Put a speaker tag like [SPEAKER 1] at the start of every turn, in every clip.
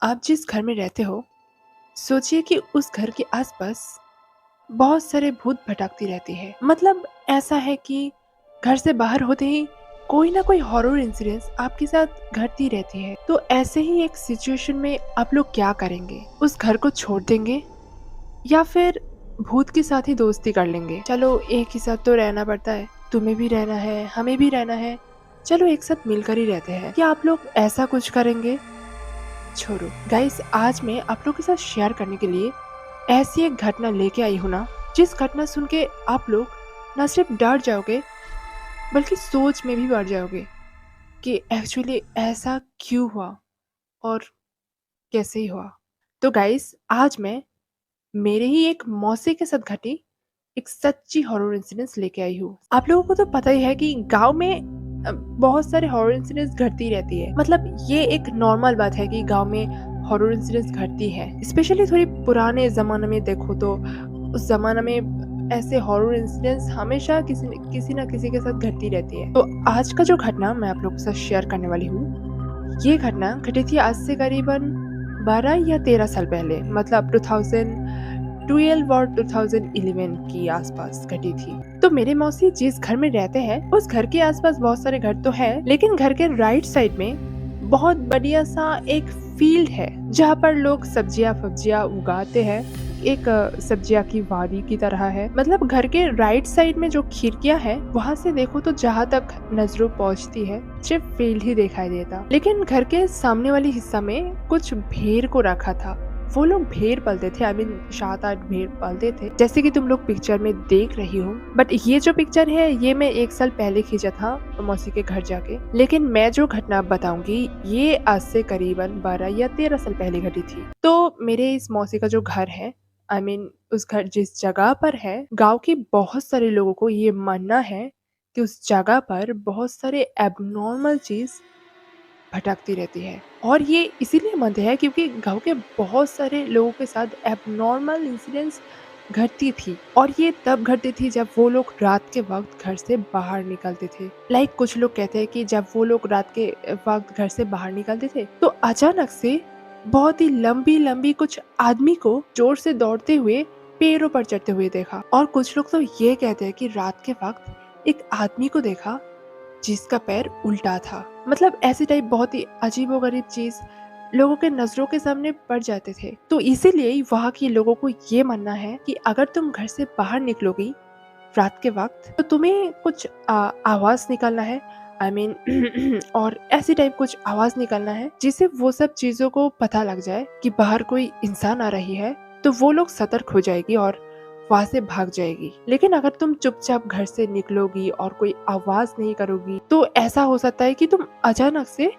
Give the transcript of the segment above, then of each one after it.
[SPEAKER 1] आप जिस घर में रहते हो, सोचिए कि उस घर के आसपास बहुत सारे भूत भटकती रहती है। मतलब ऐसा है कि घर से बाहर होते ही कोई ना कोई हॉरर इंसिडेंस आपके साथ घटती रहती है। तो ऐसे ही एक सिचुएशन में आप लोग क्या करेंगे? उस घर को छोड़ देंगे या फिर भूत के साथ ही दोस्ती कर लेंगे? चलो एक ही साथ तो रहना पड़ता है, तुम्हें भी रहना है, हमें भी रहना है, चलो एक साथ मिलकर ही रहते हैं। क्या आप लोग ऐसा कुछ करेंगे? छोड़ो गाइस, आज मैं आप लोगों के साथ शेयर करने के लिए ऐसी एक घटना लेके आई हूँ ना, जिस घटना सुन के आप लोग न सिर्फ डर जाओगे बल्कि सोच में भी बढ़ जाओगे कि एक्चुअली ऐसा क्यों हुआ और कैसे ही हुआ। तो गाइस, आज मैं मेरे ही एक मौसी के साथ घटी एक सच्ची हॉरर इंसिडेंट्स लेके आई हूँ। आप लोगों को तो पता ही है कि गांव में बहुत सारे हॉरर इंसिडेंट्स घटती रहती है। मतलब ये एक नॉर्मल बात है कि गांव में हॉरर इंसिडेंट्स घटती है। स्पेशली थोड़ी पुराने जमाने में देखो तो उस जमाने में ऐसे हॉरर इंसिडेंट्स हमेशा किसी ना किसी के साथ घटती रहती है। तो आज का जो घटना मैं आप लोगों के साथ शेयर करने वाली हूँ, ये घटना घटी थी आज से करीबन 12 या 13 साल पहले। मतलब 2012 और 2011 की आसपास घटी थी। तो मेरे मौसी जिस घर में रहते हैं उस घर के आसपास बहुत सारे घर तो है, लेकिन घर के राइट साइड में बहुत बढ़िया सा एक फील्ड है जहाँ पर लोग सब्जियां फब्जियां उगाते हैं। एक सब्जियां की वाड़ी की तरह है। मतलब घर के राइट साइड में जो खिड़कियां है वहां से देखो तो जहाँ तक नजरों पहुंचती है सिर्फ फील्ड ही दिखाई देता। लेकिन घर के सामने वाले हिस्सा में कुछ भेड़ को रखा था। वो लोग भेड़ पालते थे, आई मीन 7-8 भेड़ पालते थे, जैसे कि तुम लोग पिक्चर में देख रही हो। बट ये जो पिक्चर है ये मैं 1 साल पहले खींचा था मौसी के घर जाके। लेकिन मैं जो घटना बताऊंगी ये आज से करीबन 12 या 13 साल पहले घटी थी। तो मेरे इस मौसी का जो घर है, आई मीन उस घर जिस जगह पर है, गांव के बहुत सारे लोगों को ये मानना है कि उस जगह पर बहुत सारे एबनॉर्मल चीज भटकती रहती है। और ये इसीलिए मानते हैं क्योंकि गांव के बहुत सारे लोगों के साथ एबनॉर्मल इंसिडेंट्स घटती थी। और ये तब घटती थी जब वो लोग रात के वक्त घर से बाहर निकलते थे। लाइक कुछ लोग कहते हैं कि जब वो लोग रात के वक्त घर से बाहर निकलते थे तो अचानक से बहुत ही लंबी लंबी कुछ आदमी को जोर से दौड़ते हुए पेड़ों पर चढ़ते हुए देखा। और कुछ लोग तो ये कहते हैं कि रात के वक्त एक आदमी को देखा जिसका पैर उल्टा था। मतलब ऐसे टाइप बहुत ही अजीबोगरीब चीज लोगों के नजरों के सामने पड़ जाते थे। तो इसीलिए वहाँ के लोगों को ये मानना है कि अगर तुम घर से बाहर निकलोगी रात के वक्त तो तुम्हें कुछ आवाज निकालना है, आई मीन और ऐसी टाइप कुछ आवाज निकालना है जिससे वो सब चीजों को पता लग जाए कि बाहर कोई इंसान आ रही है। तो वो लोग सतर्क हो जाएगी और वहां से भाग जाएगी। लेकिन अगर तुम चुपचाप घर से निकलोगी और कोई आवाज नहीं करोगी तो ऐसा हो सकता है कि तुम अचानक से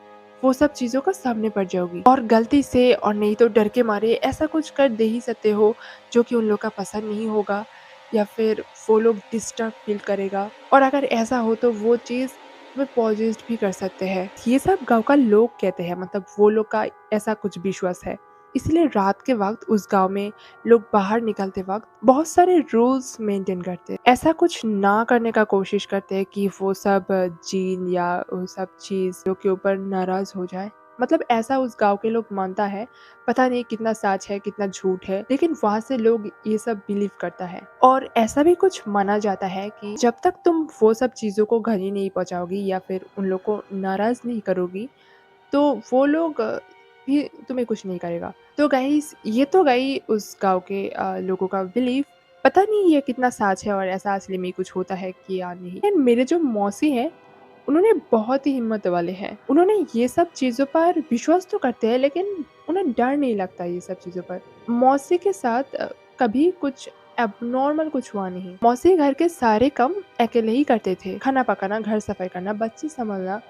[SPEAKER 1] वो सब चीजों का सामने पड़ जाओगी और गलती से और नहीं तो डर के मारे ऐसा कुछ कर दे ही सकते हो जो कि उन लोग का पसंद नहीं होगा या फिर वो लोग डिस्टर्ब फील करेगा। और अगर ऐसा हो तो वो चीज वे पॉजिस्ट भी कर सकते हैं। ये सब गांव का लोग कहते हैं, मतलब वो लोग का ऐसा कुछ विश्वास है। इसलिए रात के वक्त उस गांव में लोग बाहर निकलते वक्त बहुत सारे रूल्स मेंटेन करते हैं। ऐसा कुछ ना करने का कोशिश करते हैं कि वो सब जीन या वो सब चीज के ऊपर नाराज हो जाए। मतलब ऐसा उस गांव के लोग मानता है। पता नहीं कितना सच है कितना झूठ है, लेकिन वहाँ से लोग ये सब बिलीव करता है। और ऐसा भी कुछ माना जाता है कि जब तक तुम वो सब चीजों को घनी नहीं पहुंचाओगी या फिर उन लोग को नाराज नहीं करोगी तो वो लोग भी तुम्हें कुछ नहीं करेगा। तो गाइस, ये तो गई उस गांव के लोगों का बिलीफ। पता नहीं ये कितना सच है और ऐसा असली में कुछ होता है कि या नहीं। एंड मेरे जो मौसी है उन्होंने बहुत ही हिम्मत वाले हैं। उन्होंने ये सब चीजों पर विश्वास तो करते हैं लेकिन उन्हें डर नहीं लगता ये सब चीजों पर। मौसी के साथ कभी कुछ एबनॉर्मल कुछ हुआ नहीं। मौसी घर के सारे काम अकेले ही करते थे। खाना पकाना, घर सफाई करना, बच्चे संभालना,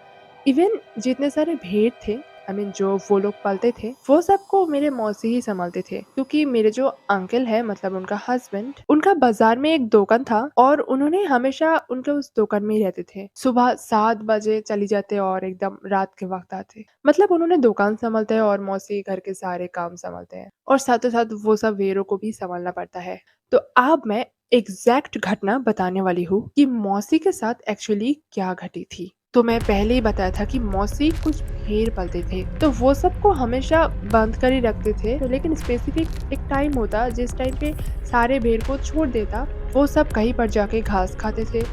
[SPEAKER 1] इवन जितने सारे भेड़ थे, आई मीन जो वो लोग पालते थे, वो सबको मेरे मौसी ही संभालते थे। क्योंकि मेरे जो अंकल है, मतलब उनका हस्बैंड, उनका बाजार में एक दुकान था और उन्होंने हमेशा उनके उस दुकान में ही रहते थे। सुबह 7 बजे चली जाते और एकदम रात के वक्त आते। मतलब उन्होंने दुकान संभालते हैं और मौसी घर के सारे काम संभालते हैं और साथों साथ वो सब भेड़ों को भी संभालना पड़ता है। तो अब मैं एग्जैक्ट घटना बताने वाली हूँ कि मौसी के साथ एक्चुअली क्या घटी थी। तो मैं पहले ही बताया था कि मौसी कुछ भेड़ पालते थे, तो वो सबको हमेशा बंद कर ही रखते थे, लेकिन स्पेसिफिक एक टाइम होता जिस टाइम पे सारे भेड़ को छोड़ देता, वो सब कहीं पर जाके घास खाते थे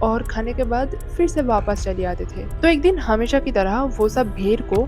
[SPEAKER 1] और खाने के बाद फिर से वापस चले आते थे। तो एक दिन हमेशा की तरह वो सब भेड़ को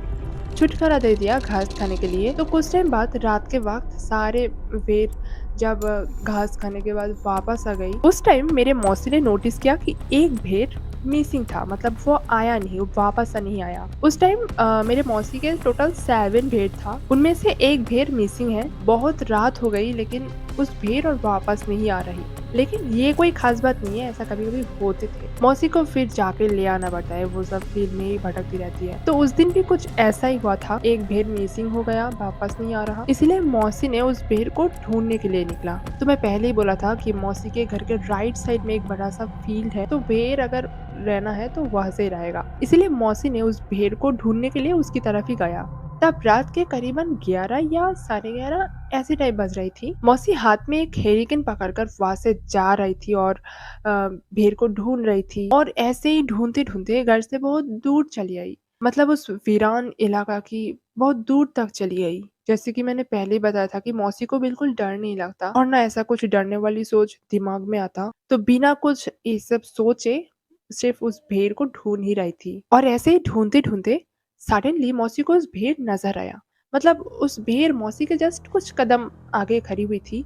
[SPEAKER 1] छुटकारा दे दिया घास खाने के लिए। तो कुछ टाइम बाद रात के वक्त सारे भेड़ जब घास खाने के बाद वापस आ गई, उस टाइम मेरे मौसी ने नोटिस किया कि एक भेड़ मिसिंग था, मतलब वो आया नहीं, वो वापस नहीं आया। उस टाइम मेरे मौसी के टोटल 7 भेड़ था, उनमें से एक भेड़ मिसिंग है। बहुत रात हो गई लेकिन उस भेड़ और वापस नहीं आ रही। लेकिन ये कोई खास बात नहीं है, ऐसा कभी कभी होते थे। मौसी को फिर जाके ले आना पड़ता है, वो सब फील्ड में ही भटकती रहती है। तो उस दिन भी कुछ ऐसा ही हुआ था, एक भेड़ मिसिंग हो गया, वापस नहीं आ रहा, इसलिए मौसी ने उस भेड़ को ढूंढने के लिए निकला। तो मैं पहले ही बोला था कि मौसी के घर के राइट साइड में एक बड़ा सा फील्ड है, तो भेड़ अगर रहना है तो वहां से ही रहेगा। इसीलिए मौसी ने उस भेड़ को ढूंढने के लिए उसकी तरफ ही गया। तब रात के करीबन 11 या 11:30 ऐसी टाइप बज रही थी। मौसी हाथ में एक हेरिकेन पकड़कर वहां से जा रही थी और भेड़ को ढूंढ रही थी, और ऐसे ही ढूंढते ढूंढते घर से बहुत दूर चली आई, मतलब उस वीरान इलाका की बहुत दूर तक चली गई। जैसे कि मैंने पहले ही बताया था कि मौसी को बिल्कुल डर नहीं लगता और ना ऐसा कुछ डरने वाली सोच दिमाग में आता, तो बिना कुछ ये सब सोचे सिर्फ उस भेड़ को ढूंढ ही रही थी। और ऐसे ही ढूंढते ढूंढते सडनली मौसी को उस भेड़ नजर आया, मतलब उस भेड़ मौसी के जस्ट कुछ कदम आगे खड़ी हुई थी,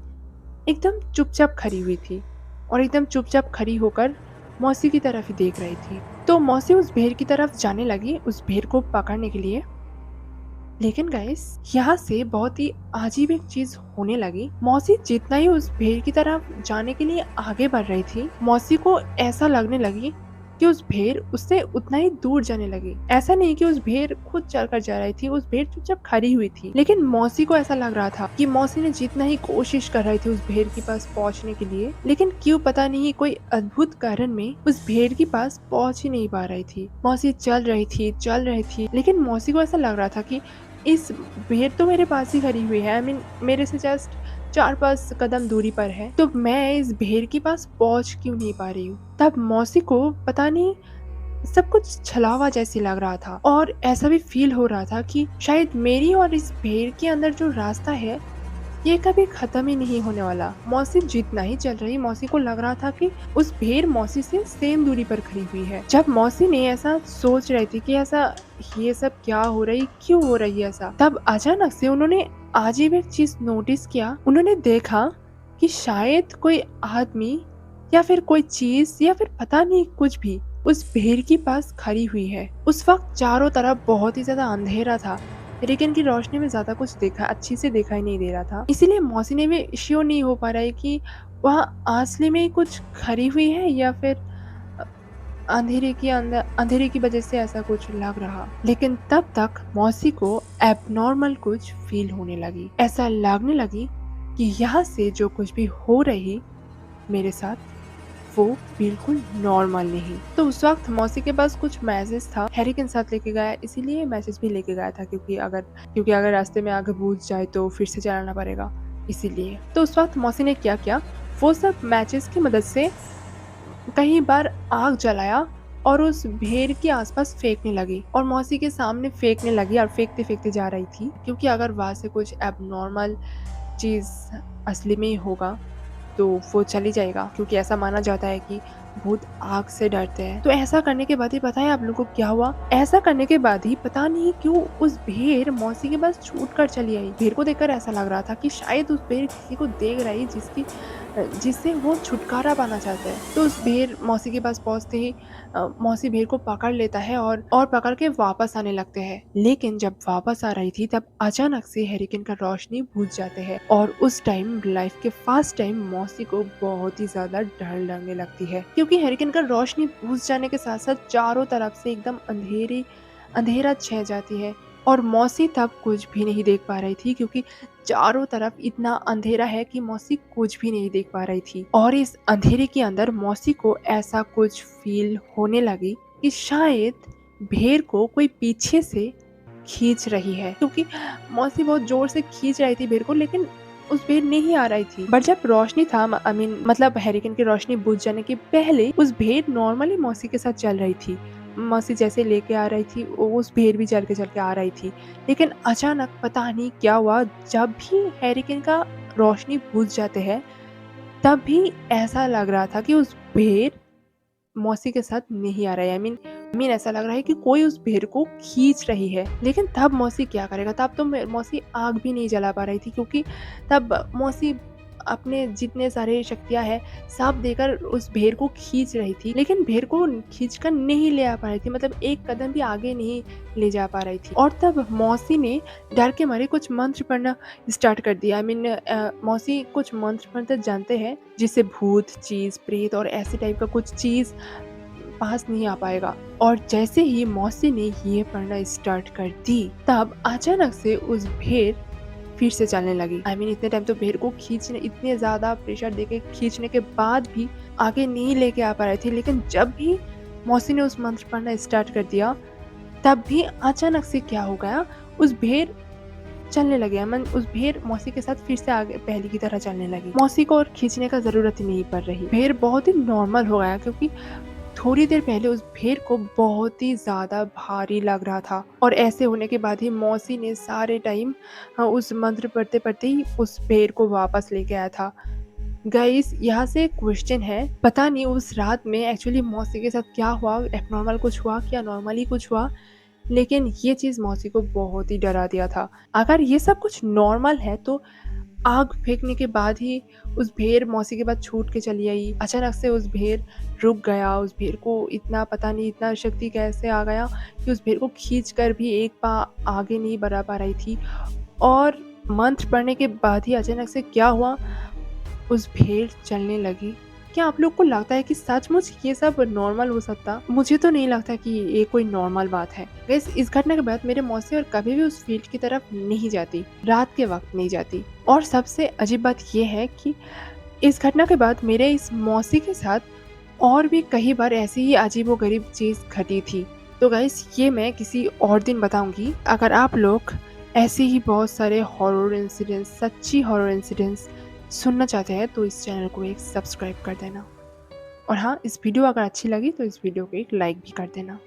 [SPEAKER 1] एकदम चुपचाप खड़ी हुई थी और एकदम चुपचाप खड़ी होकर मौसी की तरफ ही देख रही थी। तो मौसी उस भेड़ की तरफ जाने लगी उस भेड़ को पकड़ने के लिए। लेकिन गाइस यहाँ से बहुत ही अजीब एक चीज होने लगी। मौसी जितना ही उस भेड़ की तरफ जाने के लिए आगे बढ़ रही थी, मौसी को ऐसा लगने लगी कि उस भेड़ उससे उतना ही दूर जाने लगी। ऐसा नहीं कि उस भेड़ खुद चलकर जा रही थी, उस भेड़ चुपचाप खड़ी हुई थी, लेकिन मौसी को ऐसा लग रहा था कि मौसी ने जितना ही कोशिश कर रही थी उस भेड़ के पास पहुंचने के लिए, लेकिन क्यों पता नहीं कोई अद्भुत कारण में उस भेड़ के पास पहुंच ही नहीं पा रही थी। मौसी चल रही थी, लेकिन मौसी को ऐसा लग रहा था कि इस भेड़ तो मेरे पास ही खड़ी हुई है, आई मीन मेरे से जस्ट 4-5 कदम दूरी पर है, तो मैं इस भेड़ के पास पहुंच क्यों नहीं पा रही हूँ। तब मौसी को पता नहीं सब कुछ छलावा जैसी लग रहा था और ऐसा भी फील हो रहा था कि शायद मेरी और इस भेड़ के अंदर जो रास्ता है ये कभी खत्म ही नहीं होने वाला। मौसी जितना ही चल रही, मौसी को लग रहा था कि उस भेड़ मौसी से सेम दूरी पर खड़ी हुई है। जब मौसी ने ऐसा सोच रही थी कि ऐसा ये सब क्या हो रही, क्यों हो रही है ऐसा, तब अचानक से उन्होंने अजीब एक चीज नोटिस किया। उन्होंने देखा कि शायद कोई आदमी या फिर कोई चीज या फिर पता नहीं कुछ भी उस भेड़ के पास खड़ी हुई है। उस वक्त चारों तरफ बहुत ही ज्यादा अंधेरा था, लेकिन की रोशनी में ज्यादा कुछ देखा अच्छी से दिखाई नहीं दे रहा था, इसीलिए मौसी ने भी श्योर नहीं हो पा रहा है कि वहाँ असली में कुछ खड़ी हुई है या फिर अंधेरे की वजह से ऐसा कुछ लग रहा। लेकिन तब तक मौसी को एबनॉर्मल कुछ फील होने लगी, ऐसा लगने लगी कि यहाँ से जो कुछ भी हो रही मेरे साथ वो बिल्कुल नॉर्मल नहीं। तो उस वक्त मौसी के पास कुछ मैसेज था, हैरी के साथ लेके गया, इसीलिए मैसेज भी लेके गया था क्योंकि अगर रास्ते में आगे बूझ जाए तो फिर से चलाना पड़ेगा, इसीलिए। तो उस वक्त मौसी ने क्या किया, वो सब मैचेस की मदद से कई बार आग जलाया और उस भेड़ के आसपास फेंकने लगी और मौसी के सामने फेंकने लगी और फेंकते फेंकते जा रही थी, क्योंकि अगर वहां से कुछ एबनॉर्मल चीज असली में होगा तो वो चली जाएगा, क्योंकि ऐसा माना जाता है कि भूत आग से डरते हैं। तो ऐसा करने के बाद ही पता है आप लोगों को क्या हुआ, ऐसा करने के बाद ही पता नहीं क्यों उस भेड़ मौसी के पास छूट कर चली आई। भेड़ को देखकर ऐसा लग रहा था कि शायद उस भेड़ किसी को देख रही जिससे वो छुटकारा पाना चाहता है। तो उस भेड़ मौसी के पास पहुंचते ही मौसी भेड़ को पकड़ लेता है और पकड़ के वापस आने लगते हैं। लेकिन जब वापस आ रही थी तब अचानक से हेरिकेन का रोशनी बुझ जाते हैं और उस टाइम लाइफ के फर्स्ट टाइम मौसी को बहुत ही ज्यादा डर लगने लगती है, क्योंकि हेरिकेन का रोशनी बुझ जाने के साथ साथ चारों तरफ से एकदम अंधेरा छह जाती है और मौसी तब कुछ भी नहीं देख पा रही थी, क्योंकि चारों तरफ इतना अंधेरा है कि मौसी कुछ भी नहीं देख पा रही थी। और इस अंधेरे के अंदर मौसी को ऐसा कुछ फील होने लगी कि शायद भेड़ को कोई पीछे से खींच रही है, क्योंकि मौसी बहुत जोर से खींच रही थी भेड़ को, लेकिन उस भेड़ नहीं आ रही थी। बट जब रोशनी था मतलब हेरिकेन की रोशनी बुझ जाने के पहले उस भेड़ नॉर्मली मौसी के साथ चल रही थी। मौसी जैसे लेके आ रही थी, उस भेड़ भी चल के आ रही थी। लेकिन अचानक पता नहीं क्या हुआ, जब भी हैरिकेन का रोशनी बुझ जाते हैं, तब भी ऐसा लग रहा था कि उस भेड़ मौसी के साथ नहीं आ रहा है। आई मीन ऐसा लग रहा है कि कोई उस भेड़ को खींच रही है। लेकिन तब मौसी क्या करेगा? तब तो मौसी आग भी नहीं जला पा रही थी, क्योंकि तब मौसी अपने जितने सारे शक्तियाँ हैं सब देकर उस भेड़ को खींच रही थी, लेकिन भेड़ को खींच कर नहीं ले आ पा रही थी, मतलब एक कदम भी आगे नहीं ले जा पा रही थी। और तब मौसी ने डर के मारे कुछ मंत्र पढ़ना स्टार्ट कर दिया। मौसी कुछ मंत्र पढ़ना जानते हैं, जिससे भूत चीज, प्रेत और ऐसे टाइप का कुछ चीज पास नहीं आ पाएगा। और जैसे ही मौसी ने ये पढ़ना स्टार्ट कर दी, तब अचानक से उस भेड़ फिर से चलने लगी। इतने टाइम तो भेड़ को खींचने, इतने ज्यादा प्रेशर देके खींचने के बाद भी आगे नहीं लेके आ पा रही थी। लेकिन जब भी मौसी ने उस मंत्र पढ़ना स्टार्ट कर दिया, तब भी अचानक से क्या हो गया, उस भेड़ चलने लगे। उस भेड़ मौसी के साथ फिर से आगे पहले की तरह चलने लगी। मौसी को और खींचने का जरूरत ही नहीं पड़ रही। भेड़ बहुत ही नॉर्मल हो गया, क्योंकि थोड़ी देर पहले उस भेड़ को बहुत ही ज्यादा भारी लग रहा था। और ऐसे होने के बाद ही मौसी ने सारे टाइम उस मंत्र पढ़ते पढ़ते ही उस भेड़ को वापस लेके आया था। गाइस, यहाँ से एक क्वेश्चन है, पता नहीं उस रात में एक्चुअली मौसी के साथ क्या हुआ, एबनॉर्मल कुछ हुआ क्या नॉर्मली कुछ हुआ, लेकिन ये चीज मौसी को बहुत ही डरा दिया था। अगर ये सब कुछ नॉर्मल है तो आग फेंकने के बाद ही उस भेड़ मौसी के बाद छूट के चली आई। अचानक से उस भेड़ रुक गया। उस भेड़ को इतना पता नहीं, इतना शक्ति कैसे आ गया कि उस भेड़ को खींच कर भी एक पा आगे नहीं बढ़ा पा रही थी। और मंत्र पढ़ने के बाद ही अचानक से क्या हुआ, उस भेड़ चलने लगी। क्या आप लोग को लगता है कि सचमुच ये सब नॉर्मल हो सकता? मुझे तो नहीं लगता कि ये कोई नॉर्मल बात है। गाइस, इस घटना के बाद मेरे मौसी और कभी भी उस फील्ड की तरफ नहीं जाती, रात के वक्त नहीं जाती। और सबसे अजीब बात ये है कि इस घटना के बाद मेरे इस मौसी के साथ और भी कई बार ऐसी ही अजीबोगरीब चीज घटी थी। तो गाइस, ये मैं किसी और दिन बताऊंगी। अगर आप लोग ऐसे ही बहुत सारे हॉरर इंसिडेंट्स, सच्ची हॉरर इंसिडेंट्स सुनना चाहते हैं, तो इस चैनल को एक सब्सक्राइब कर देना। और हाँ, इस वीडियो अगर अच्छी लगी तो इस वीडियो को एक लाइक भी कर देना।